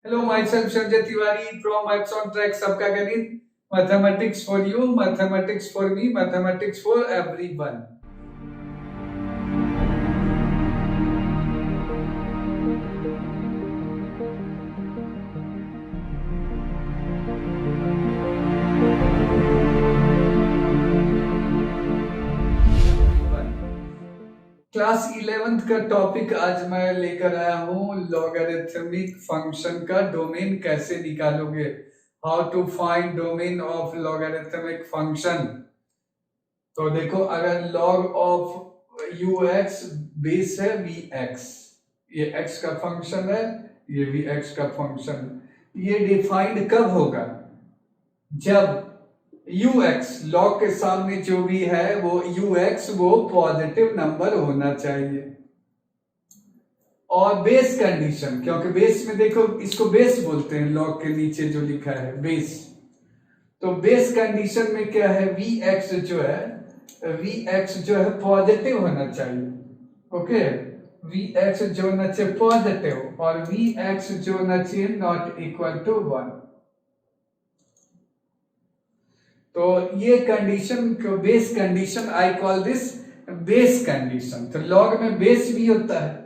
Hello, myself Sanjay Tiwari from Maths on Track. सबका गणित mathematics for you, mathematics for me, mathematics for everyone. Class 11th का topic आज मैं लेकर आया हूँ लॉगरिथमिक फंक्शन का डोमेन कैसे निकालोगे, how to find domain of logarithmic function. तो देखो, अगर log of U X base है वी एक्स, ये x का फंक्शन है, ये वी एक्स का फंक्शन, ये डिफाइंड कब होगा? जब ux लॉग के सामने जो भी है वो ux वो पॉजिटिव नंबर होना चाहिए। और बेस कंडीशन, क्योंकि बेस में देखो इसको बेस बोलते हैं, लॉग के नीचे जो लिखा है बेस। तो बेस कंडीशन में क्या है, vx जो है पॉजिटिव होना चाहिए। ओके, vx जो होना चाहिए पॉजिटिव और vx जो होना चाहिए नॉट इक्वल टू 1। तो ये कंडीशन को base condition, I call this base condition. तो लॉग में बेस भी होता है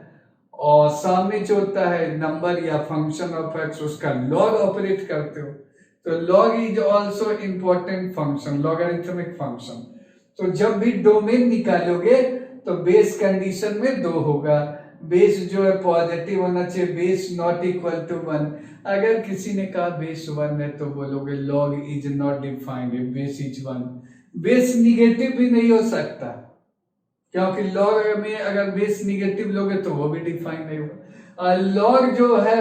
और सामने जो होता है नंबर या फंक्शन ऑफ एक्स, उसका लॉग ऑपरेट करते हो। तो log is also important function, logarithmic function. तो जब भी डोमेन निकालोगे तो बेस कंडीशन में 2 होगा। बेस जो है पॉजिटिव होना चाहिए, बेस नॉट इक्वल टू 1। अगर किसी ने कहा बेस 1 है तो बोलोगे log is not defined, base is 1। Base negative भी नहीं हो सकता, क्योंकि लॉग में अगर बेस निगेटिव लोगे तो वो भी डिफाइन नहीं होगा। लॉग जो है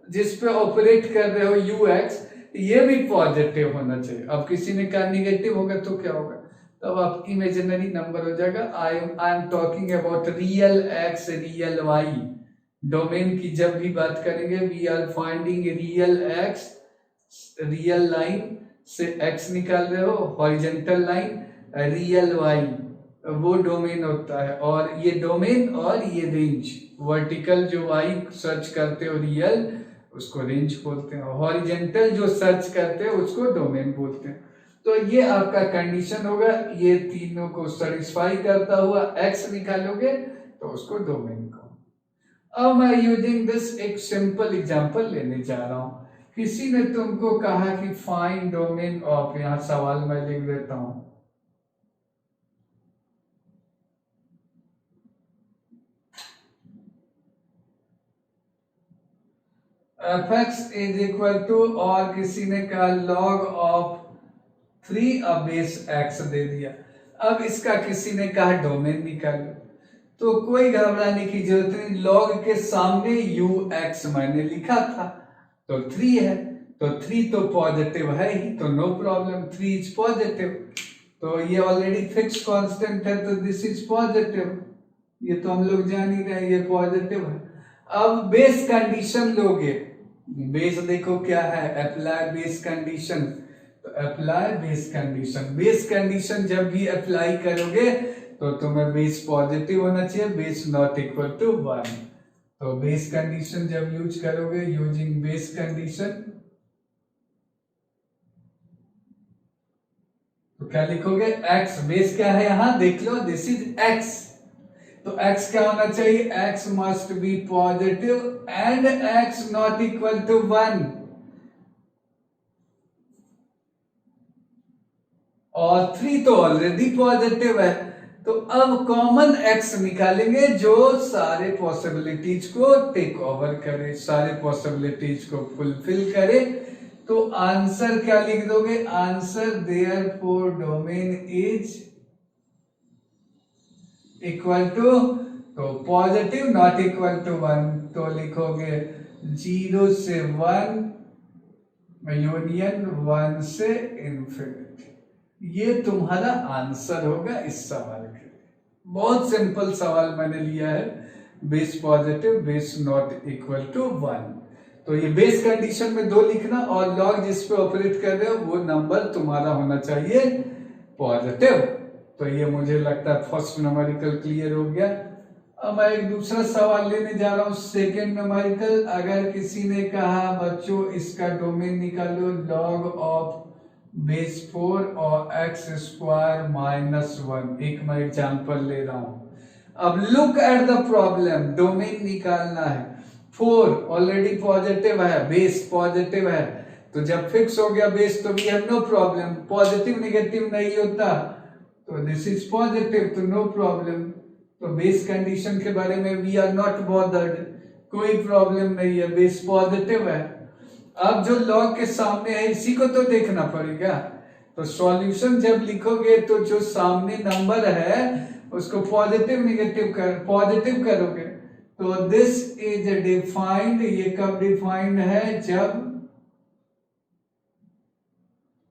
जिस पे ऑपरेट कर रहे हो यू एक्स, ये भी पॉजिटिव होना चाहिए। अब किसी ने कहा निगेटिव होगा तो क्या होगा? तब आप इमेजिनरी नंबर हो जाएगा। I am talking about real X, real Y. Domain की जब भी बात करेंगे, we are finding real X, real line से एक्स निकाल रहे हो, हॉरिजेंटल लाइन, रियल वाई, वो डोमेन होता है। और ये डोमेन और ये रेंज, वर्टिकल जो वाई सर्च करते हो रियल, उसको रेंज बोलते हैं। हॉरिजेंटल जो सर्च करते हैं उसको डोमेन बोलते हैं। तो ये आपका कंडीशन होगा, ये तीनों को सेटिस्फाई करता हुआ एक्स निकालोगे तो उसको डोमेन को। अब मैं यूजिंग दिस एक सिंपल एग्जांपल लेने जा रहा हूं। किसी ने तुमको कहा कि फाइंड डोमेन ऑफ, यहां सवाल मैं लिख देता हूं, fx इज इक्वल टू, और किसी ने कहा log ऑफ 3 अब बेस x दे दिया। अब इसका किसी ने कहा डोमेन निकालो, तो कोई घबराने की जरूरत नहीं। log के सामने ux मैंने लिखा था तो 3 है, तो 3 तो पॉजिटिव है ही, तो नो प्रॉब्लम, 3 इज पॉजिटिव। तो ये ऑलरेडी फिक्स कांस्टेंट है, तो दिस इज पॉजिटिव, ये तो हम लोग जान ही रहे हैं ये पॉजिटिव है। अब बेस कंडीशन लोगे, बेस देखो क्या है, अप्लाई बेस कंडीशन। तो apply base condition, base condition जब भी अप्लाई करोगे तो तुम्हें बेस पॉजिटिव होना चाहिए, बेस नॉट इक्वल टू 1। तो बेस कंडीशन जब यूज करोगे, यूजिंग बेस कंडीशन, तो क्या लिखोगे, x। बेस क्या है यहां देख लो, दिस इज x। तो x क्या होना चाहिए, x must be positive and x not equal to 1। और 3 तो ऑलरेडी पॉजिटिव है। तो अब कॉमन x निकालेंगे जो सारे पॉसिबिलिटीज को टेक ओवर करे, सारे पॉसिबिलिटीज को फुलफिल करे। तो आंसर क्या लिख दोगे, answer therefore domain is equal to, तो पॉजिटिव नॉट इक्वल टू 1, तो लिखोगे 0 से 1 यूनियन 1 से इंफिनिटी। ये तुम्हारा आंसर होगा इस सवाल के लिए। बहुत सिंपल सवाल मैंने लिया है, base positive, base not equal to 1। तो ये बेस कंडीशन में 2 लिखना, और लॉग जिस पे ऑपरेट कर रहे हो वो नंबर तुम्हारा होना चाहिए पॉजिटिव। तो ये मुझे लगता है फर्स्ट न्यूमेरिकल क्लियर हो गया। अब मैं एक दूसरा सवाल लेने जा रहा हूँ, सेकेंड न्यूमेरिकल। अगर किसी ने कहा बच्चों इसका डोमेन निकालो, लॉग ऑफ बेस 4 और एक्स स्क्वायर -1। एक मैं एग्जाम्पल ले रहा हूँ। अब look at the problem, domain निकालना है। 4 ऑलरेडी पॉजिटिव है, बेस पॉजिटिव है, तो जब फिक्स हो गया बेस तो we have no problem. Positive negative नहीं होता, तो दिस इज पॉजिटिव, तो नो प्रॉब्लम। तो बेस कंडीशन के बारे में वी आर नॉट बॉदर्ड, कोई प्रॉब्लम नहीं है, बेस पॉजिटिव है। अब जो लॉग के सामने है इसी को तो देखना पड़ेगा। तो सॉल्यूशन जब लिखोगे तो जो सामने नंबर है उसको पॉजिटिव नेगेटिव पॉजिटिव करोगे। तो दिस इज डिफाइंड, ये कब डिफाइंड है, जब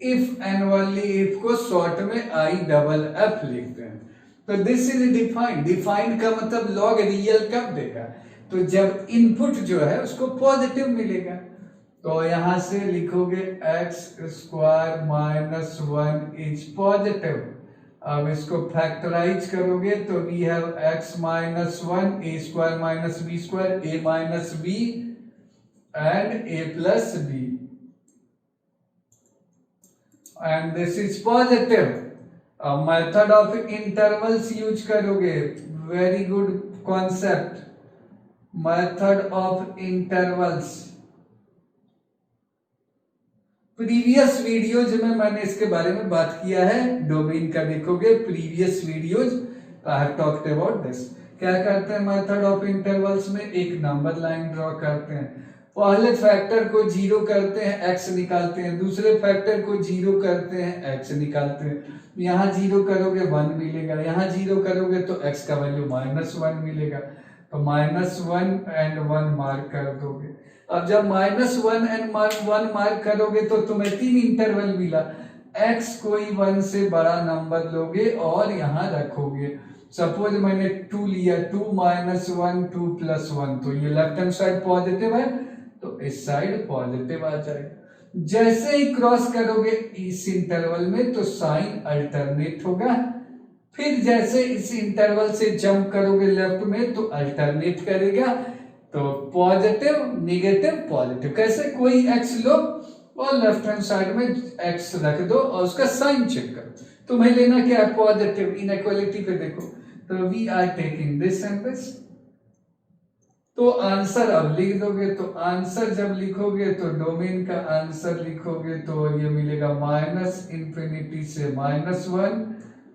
इफ एंड ओनली इफ को शॉर्ट में IFF लिखते हैं। तो दिस इज डिफाइंड। डिफाइंड का मतलब लॉग रियल कब देगा, तो जब इनपुट जो है उसको पॉजिटिव मिलेगा। तो यहां से लिखोगे एक्स स्क्वायर -1 इज पॉजिटिव। अब इसको फैक्टराइज करोगे तो we have x -1 a square -b square a -b and a plus b and this is positive. Method of intervals use करोगे, very good concept, method of intervals. Previous videos में मैंने इसके बारे में बात किया है, डोमेन का देखोगे previous videos, I have talked about this. क्या करते हैं मेथड ऑफ इंटरवल्स में, एक नंबर लाइन ड्रॉ करते हैं, पहले फैक्टर को 0 करते हैं x निकालते हैं, दूसरे फैक्टर को 0 करते हैं x निकालते हैं। यहाँ 0 करोगे 1 मिलेगा, यहाँ 0 करोगे तो x का वैल्यू -1 मिलेगा, तो -1 एंड 1 मार्क कर दोगे। अब जब -1 एंड 1 मार्क करोगे तो तुम्हें 3 इंटरवल मिला, x कोई 1 से बड़ा नंबर लोगे और यहाँ रखोगे। सपोज मैंने 2 लिया, 2 -1 2 + 1, तो ये लेफ्ट हैंड साइड पॉजिटिव है तो इस साइड पॉजिटिव आ जाएगा। जैसे ही क्रॉस करोगे इस इंटरवल में तो साइन अल्टरनेट होगा, फिर जैसे इस इंटरवल से जंप करोगे लेफ्ट में तो अल्टरनेट करेगा, तो पॉजिटिव नेगेटिव पॉजिटिव। कैसे, कोई x लो और लेफ्ट हैंड साइड में x रख दो और उसका साइन चेक करो, तुम्हें लेना क्या है, पॉजिटिव। इनइक्वालिटी पे देखो, तो we are taking this and this, तो आंसर अब लिख दोगे। तो आंसर जब लिखोगे तो डोमेन का आंसर लिखोगे तो ये मिलेगा -∞ से -1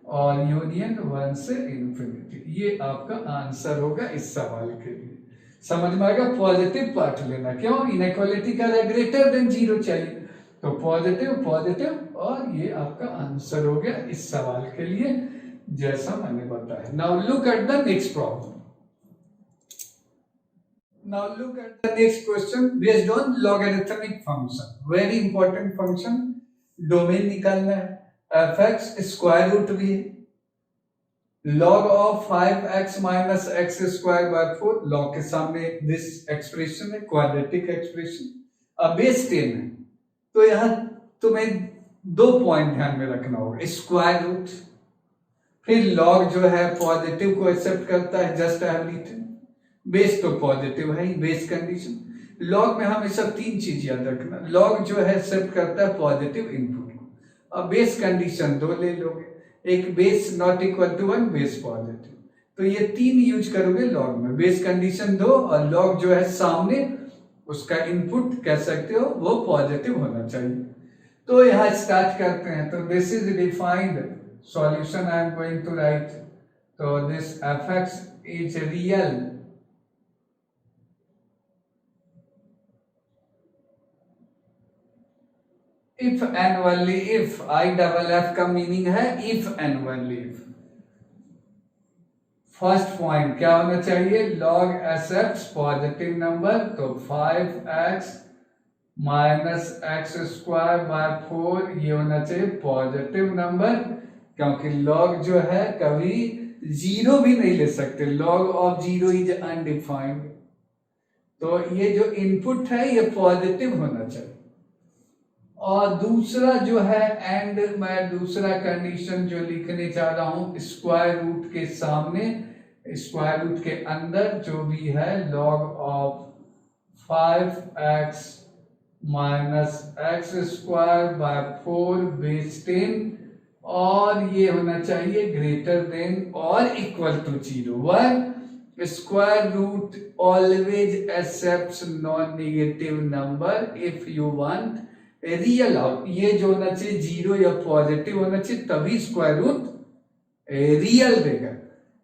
और यूनियन 1 से ∞। ये आपका आंसर होगा इस सवाल के लिए। समझ में आएगा, पॉजिटिव पार्ट लेना, क्यों, इनइक्वालिटी का ग्रेटर देन 0 चाहिए, तो पॉजिटिव पॉजिटिव, और ये आपका आंसर हो गया इस सवाल के लिए, जैसा मैंने बताया। Now look at the next problem. Now look at the next question based on logarithmic function, very important function। Domain निकालना है, fx स्क्वायर रूट भी है, log of 5x minus x square by 4, log के सामने this expression है, quadratic expression. अब base 10 है, तो यहां तुम्हें 2 पॉइंट ध्यान में रखना होगा, स्क्वायर रूट, फिर log जो है पॉजिटिव को एक्सेप्ट करता है, just I have written, base तो पॉजिटिव है ही, बेस कंडीशन। लॉग में हमेशा 3 चीज याद रखना, लॉग जो है एक्सेप्ट करता है पॉजिटिव इनपुट को। अब बेस कंडीशन 2 ले लोगे, एक base not equal to 1, base positive, तो ये 3 यूज करोगे लॉग में, बेस कंडीशन 2 और लॉग जो है सामने उसका इनपुट कह सकते हो वो पॉजिटिव होना चाहिए। तो यहां स्टार्ट करते हैं, तो this is defined, solution I am going to write, तो this fx is real if and only if, IFF का मीनिंग है if and only if। First point क्या होना चाहिए, log accepts पॉजिटिव नंबर, तो 5x minus x square by 4 ये होना चाहिए पॉजिटिव नंबर, क्योंकि log जो है कभी 0 भी नहीं ले सकते, log of 0 is undefined, तो ये जो इनपुट है ये पॉजिटिव होना चाहिए। और दूसरा जो है एंड, मैं दूसरा कंडीशन जो लिखने जा रहा हूं, स्क्वायर रूट के सामने स्क्वायर रूट के अंदर जो भी है log of 5x minus X square by 4 base 10, और ये होना चाहिए ग्रेटर देन और equal to 0। Why square root always accepts non negative number if you want real out. ये जो होना चाहिए 0 या पॉजिटिव होना चाहिए, तभी स्क्वायर रूट रियल देगा।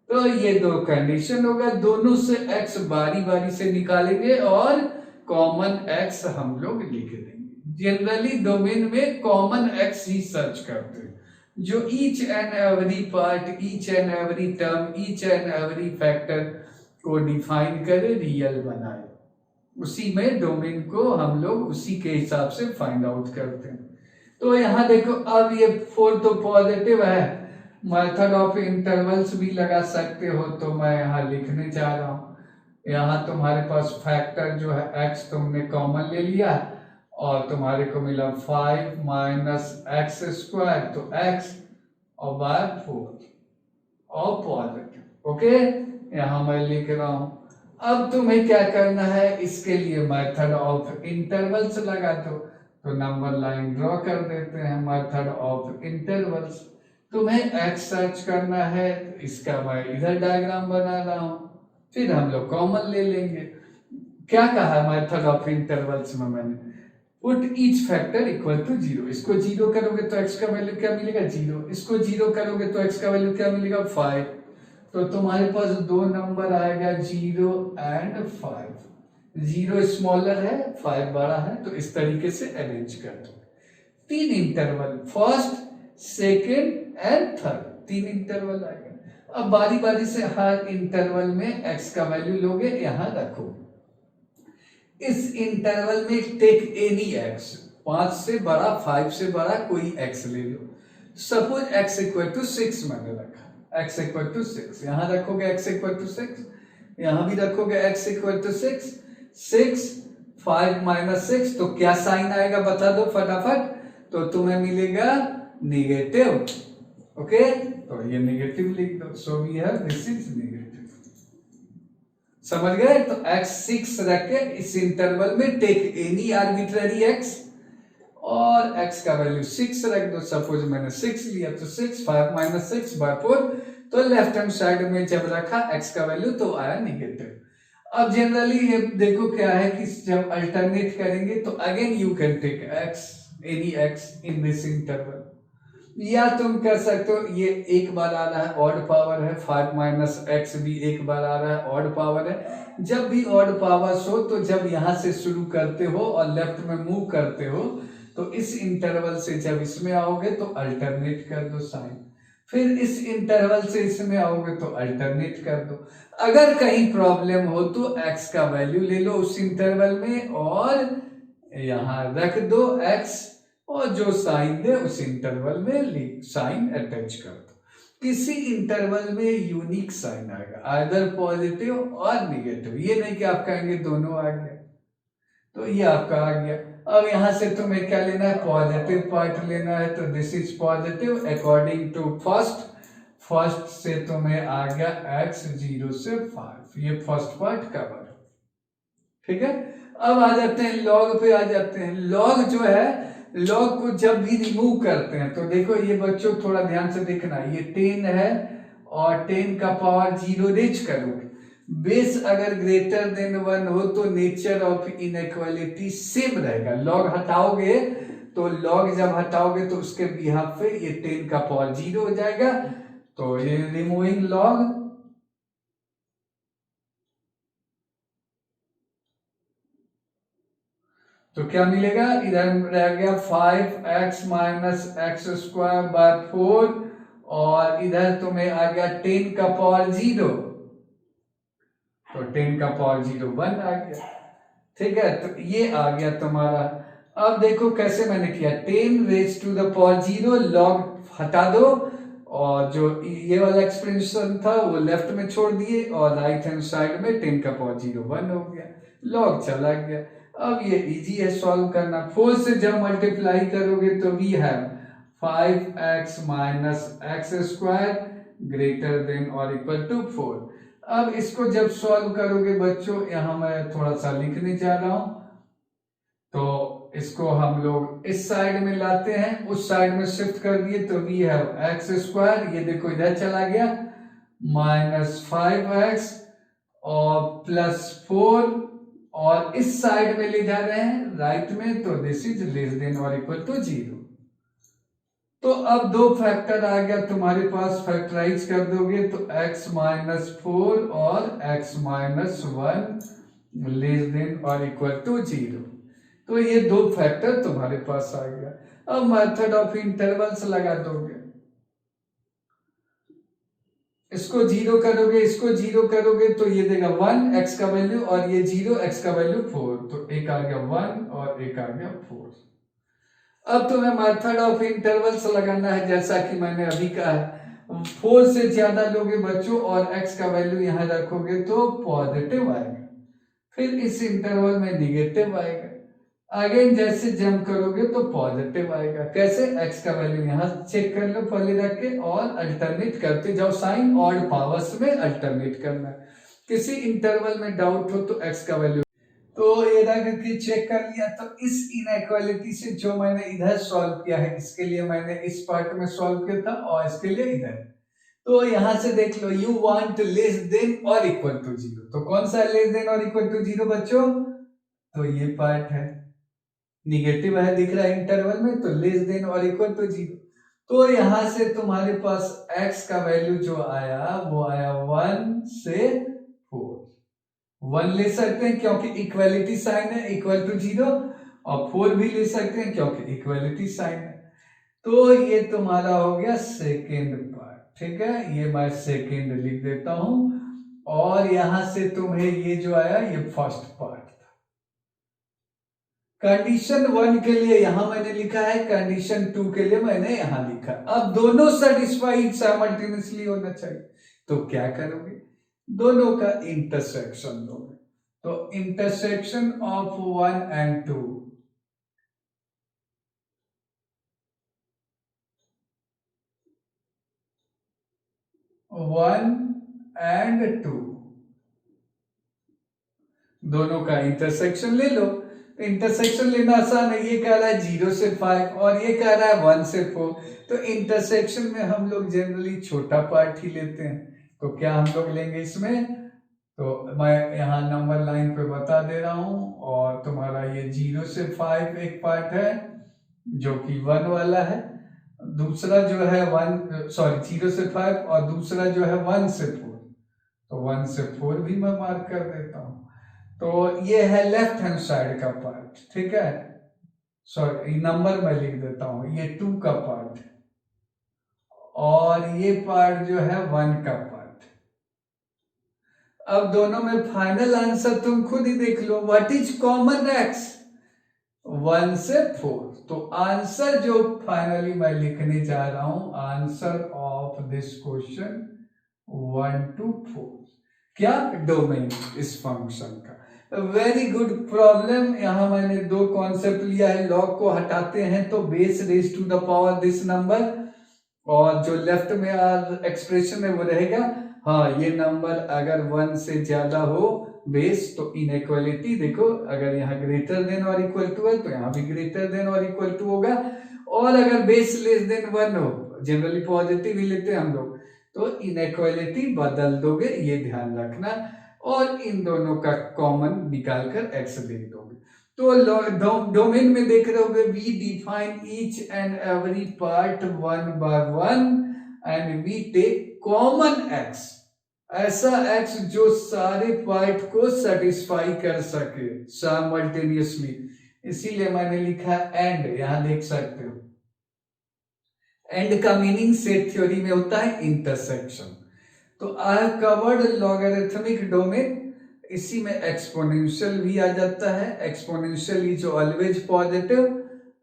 तो ये दो कंडीशन होगा, दोनों से x बारी बारी से निकालेंगे और कॉमन x हम लोग लिख देंगे। जनरली डोमेन में कॉमन x ही सर्च करते हैं, जो each and every part, each and every term, each and every factor को डिफाइन करे, रियल बनाए, उसी में डोमेन को हम लोग उसी के हिसाब से फाइंड आउट करते हैं। तो यहाँ देखो, अब ये 4 तो पॉजिटिव है, मेथड ऑफ इंटरवल्स भी लगा सकते हो, तो मैं यहाँ लिखने जा रहा हूँ। यहाँ तुम्हारे पास फैक्टर जो है x तुमने कॉमन ले लिया और तुम्हारे को मिला 5 माइनस एक्स स्क्वायर, तो x और बाय 4 और पॉजिटिव। ओके, यहाँ मैं लिख रहा हूँ। अब तुम्हें क्या करना है, इसके लिए मेथड ऑफ इंटरवल्स लगा दो, तो नंबर लाइन ड्रॉ कर देते हैं। मेथड ऑफ इंटरवल्स, तुम्हें x सर्च करना है, इसका मैं इधर डायग्राम बना रहा हूं, फिर हम लोग कॉमन ले लेंगे। क्या कहा मेथड ऑफ इंटरवल्स में मैंने, put each factor equal to 0। इसको 0 करोगे तो x का वैल्यू क्या मिलेगा 0, इसको 0 करोगे तो x का वैल्यू क्या मिलेगा 5। तो तुम्हारे पास दो नंबर आएगा 0 एंड 5। 0 स्मॉलर है, 5 बड़ा है, तो इस तरीके से अरेंज कर दो। 3 interval, first second and third, 3 interval आएगा। अब बारी बारी से हर इंटरवल में x का वैल्यू लोगे, यहां रखो। इस इंटरवल में टेक एनी x, 5 से बड़ा 5 से बड़ा कोई x ले लो। सपोज x इक्वल टू 6 मैंने रखा, x इक्वल टू 6, यहां रखोगे x इक्वल टू 6, यहां भी रखोगे x इक्वल टू 6। 6 5 माइनस 6, तो क्या साइन आएगा बता दो फटाफट, तो तुम्हें मिलेगा नेगेटिव। ओके, तो ये नेगेटिव लिख दो, so we have this is negative. समझ गए? तो x 6 रख के इस इंटरवल में टेक एनी आर्बिट्ररी x और x का वैल्यू 6 रख दो। सपोज मैंने 6 लिया, तो 6 5 माइनस 6 बाय 4, तो लेफ्ट हैंड साइड में जब रखा x का वैल्यू तो आया नेगेटिव। अब जनरली ये देखो क्या है कि जब अल्टरनेट करेंगे तो again you can take x any x in this interval, या तुम कर सकते हो ये एक बार आ रहा है ऑड पावर है, 5 माइनस एक्स भी एक बार आ रहा है ऑड पावर है। जब भी ऑड पावर्स हो तो जब यहां से शुरू करते हो और लेफ्ट में मूव करते हो, तो इस इंटरवल से जब इसमें आओगे तो अल्टरनेट कर दो साइन, फिर इस इंटरवल से इसमें आओगे तो अल्टरनेट कर दो। अगर कहीं प्रॉब्लम हो तो x का वैल्यू ले लो उस इंटरवल में और यहां रख दो x, और जो साइन दे उस इंटरवल में साइन अटैच कर दो। किसी इंटरवल में यूनिक साइन आएगा, आइदर पॉजिटिव और नेगेटिव। ये नहीं कि आप कहेंगे दोनों आ गया, तो ये आपका आ गया। अब यहां से तुम्हें क्या लेना है, पॉजिटिव पार्ट लेना है, तो this is positive according to first से तुम्हें आ गया x 0 से 5, ये फर्स्ट पार्ट कवर। ठीक है, अब आ जाते हैं लॉग पे, आ जाते हैं। लॉग जो है, लॉग को जब भी रिमूव करते हैं तो देखो ये बच्चों थोड़ा ध्यान से देखना, ये 10 है और 10 का पावर 0 रेज करोगे, बेस अगर ग्रेटर देन 1 हो तो नेचर ऑफ इनइक्वालिटी सेम रहेगा। लॉग हटाओगे तो लॉग जब हटाओगे तो उसके बिहाफ पे ये 10 का पावर 0 हो जाएगा, तो ये रिमूविंग लॉग, तो क्या मिलेगा, इधर रह गया 5x minus X square by 4 और इधर तुम्हें आ गया 10 का पावर 0, तो 10 का पावर 0 1 आ गया। ठीक है, तो ये आ गया तुम्हारा। अब देखो कैसे मैंने किया, 10 raise to the power 0, log हटा दो और जो ये वाला एक्सप्रेशन था वो लेफ्ट में छोड़ दिए और राइट हैंड साइड में 10 का पावर 0 1 हो गया, लॉग चला गया। अब ये इजी है सॉल्व करना। 4 से जब मल्टीप्लाई करोगे तो we have 5x minus X square greater than और इक्वल टू 4। अब इसको जब सॉल्व करोगे बच्चों, यहाँ मैं थोड़ा सा लिखने जा रहा हूं, तो इसको हम लोग इस साइड में लाते हैं, उस साइड में शिफ्ट कर दिए तो वी हैव एक्स स्क्वायर, ये देखो इधर चला गया, -5x और +4, और इस साइड में ले जा रहे हैं राइट में, तो दिस इज लेस देन और इक्वल टू 0। तो अब दो फैक्टर आ गया तुम्हारे पास, फैक्टराइज कर दोगे तो x-4 और x-1 लेस देन और इक्वल टू 0। तो ये दो फैक्टर तुम्हारे पास आ गया। अब मेथड ऑफ इंटरवल्स लगा दोगे, इसको 0 करोगे, इसको 0 करोगे तो ये देगा 1 x का वैल्यू, और ये 0 x का वैल्यू 4, तो एक आ गया 1 और एक आ गया 4। अब तुम्हें मेथड ऑफ इंटरवल्स लगाना है, जैसा कि मैंने अभी कहा है, 4 से ज्यादा लोगे बच्चों और x का वैल्यू यहां रखोगे तो पॉजिटिव आएगा, फिर इस इंटरवल में निगेटिव आएगा, अगेन जैसे जंप करोगे तो पॉजिटिव आएगा। कैसे? x का वैल्यू यहां चेक कर लो पहले रख के, और अल्टरनेट करते जाओ, साइन ऑड पावर्स में अल्टरनेट करना है। किसी इंटरवल में डाउट हो तो x का वैल्यू, तो ये रख के चेक कर लिया। तो इस इनइक्वालिटी से जो मैंने इधर सॉल्व किया है, इसके लिए मैंने इस पार्ट में सॉल्व किया था और इसके लिए इधर, तो यहां से देख लो, यू वांट लेस देन और इक्वल टू 0, तो कौन सा लेस देन और इक्वल टू 0 बच्चों? तो ये पार्ट है, निगेटिव है दिख रहा है इंटरवल में, तो लेस देन और इक्वल टू 0। तो यहां से तुम्हारे पास x का वैल्यू जो आया वो आया 1 से 4, 1 ले सकते हैं क्योंकि इक्वलिटी साइन है, इक्वल टू 0, और 4 भी ले सकते हैं क्योंकि इक्वलिटी साइन है। तो ये तुम्हारा हो गया सेकेंड पार्ट, ठीक है, ये मैं सेकेंड लिख देता हूं, और यहां से तुम्हें ये जो आया ये फर्स्ट पार्ट था। कंडीशन 1 के लिए यहां मैंने लिखा है, कंडीशन 2 के लिए मैंने यहां लिखा। अब दोनों सेटिस्फाइड साइमल्टेनियसली होना चाहिए, तो क्या करोगे? दोनों का इंटरसेक्शन दोगे, तो इंटरसेक्शन ऑफ 1 एंड 2, 1 एंड 2, दोनों का इंटरसेक्शन ले लो। इंटरसेक्शन लेना आसान है, ये कह रहा है 0 से 5 और ये कह रहा है 1 से 4, तो इंटरसेक्शन में हम लोग जनरली छोटा पार्ट ही लेते हैं। तो क्या हम लोग लेंगे इसमें, तो मैं यहाँ नंबर लाइन पे बता दे रहा हूं, और तुम्हारा ये 0 से 5 एक पार्ट है जो कि 1 वाला है, दूसरा जो है 0 से 5 और दूसरा जो है 1 से 4, तो 1 से 4 भी मैं मार्क कर देता हूं। तो ये है लेफ्ट हैंड साइड का पार्ट, ठीक है, सॉरी नंबर मैं लिख देता हूं, ये 2 का पार्ट, और ये पार्ट जो है 1 का पार्ट। अब दोनों में फाइनल आंसर तुम खुद ही देख लो, व्हाट इज कॉमन x? 1 से 4, तो आंसर जो फाइनली मैं लिखने जा रहा हूं, answer of this question 1 to 4, क्या? डोमेन इस फंक्शन का। Very good problem. यहां मैंने दो कॉन्सेप्ट लिया है, लॉग को हटाते हैं तो base raise to the power this number, और जो लेफ्ट में एक्सप्रेशन है वो रहेगा, हाँ ये नंबर अगर 1 से ज्यादा हो बेस तो इनइक्वालिटी देखो, अगर यहाँ ग्रेटर देन और इक्वल टू है तो यहाँ भी ग्रेटर देन और इक्वल टू होगा, और अगर बेस लेस देन 1 हो, जनरली पॉजिटिव ही लेते हैं हम लोग, तो इनइक्वालिटी बदल दोगे, ये ध्यान रखना, और इन दोनों का कॉमन निकालकर x लिख दोगे। तो डोमेन में देख रहे होगे, we define each and every part 1 by 1 and we take common x, ऐसा x जो सारे पार्ट को सेटिस्फाई कर सके साइमल्टेनियसली, इसीलिए मैंने लिखा एंड, यहां देख सकते हो एंड का मीनिंग सेट थ्योरी में होता है इंटरसेक्शन। तो I have covered logarithmic domain, इसी में एक्सपोनेंशियल भी आ जाता है, exponential is always positive,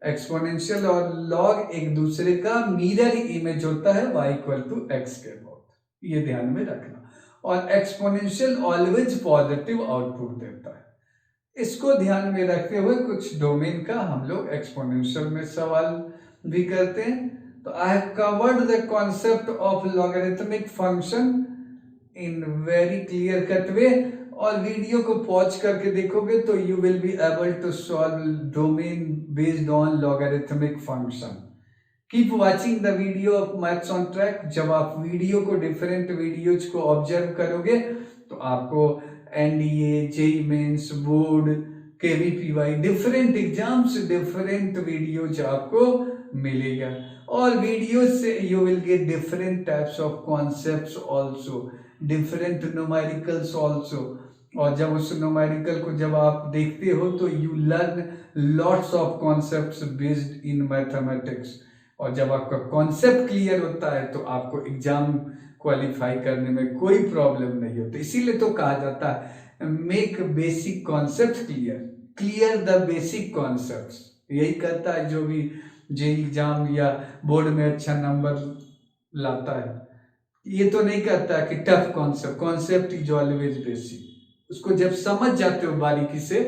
exponential और लॉग एक दूसरे का मिरर इमेज होता है y इक्वल टू x के बहुत, ये ध्यान में रखना, और एक्सपोनेंशियल ऑलवेज पॉजिटिव आउटपुट देता है। इसको ध्यान में रखते हुए कुछ डोमेन का हम लोग एक्सपोनेंशियल में सवाल भी करते हैं। तो I have covered the concept of logarithmic function in very clear cut way, और वीडियो को पॉज करके देखोगे तो you will be able to solve domain based on logarithmic function. Keep watching the video of maths on track. जब आप video को, different videos को observe करोगे तो आपको NDA, JEE mains, board, KVPY, different exams, different videos आपको मिलेगा, और वीडियो से you will get different types of concepts also, different numericals also. और जब उस न्यूमेरिकल को जब आप देखते हो तो you learn lots of concepts based in mathematics, और जब आपका कॉन्सेप्ट क्लियर होता है तो आपको एग्जाम क्वालिफाई करने में कोई प्रॉब्लम नहीं होती। इसीलिए तो कहा जाता है make basic concept clear, clear the basic concepts. यही कहता है जो भी जे एग्जाम या बोर्ड में अच्छा नंबर लाता है, ये तो नहीं कहता कि tough concept, concept is always basic. उसको जब समझ जाते हो बारीकी से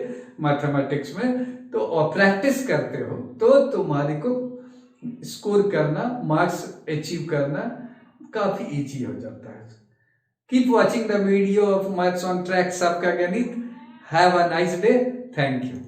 मैथमेटिक्स में तो, और प्रैक्टिस करते हो तो तुम्हारे को स्कोर करना, मार्क्स अचीव करना काफी इजी हो जाता है। Keep watching the video of maths on track, सबका गणित। Have a nice day, thank you.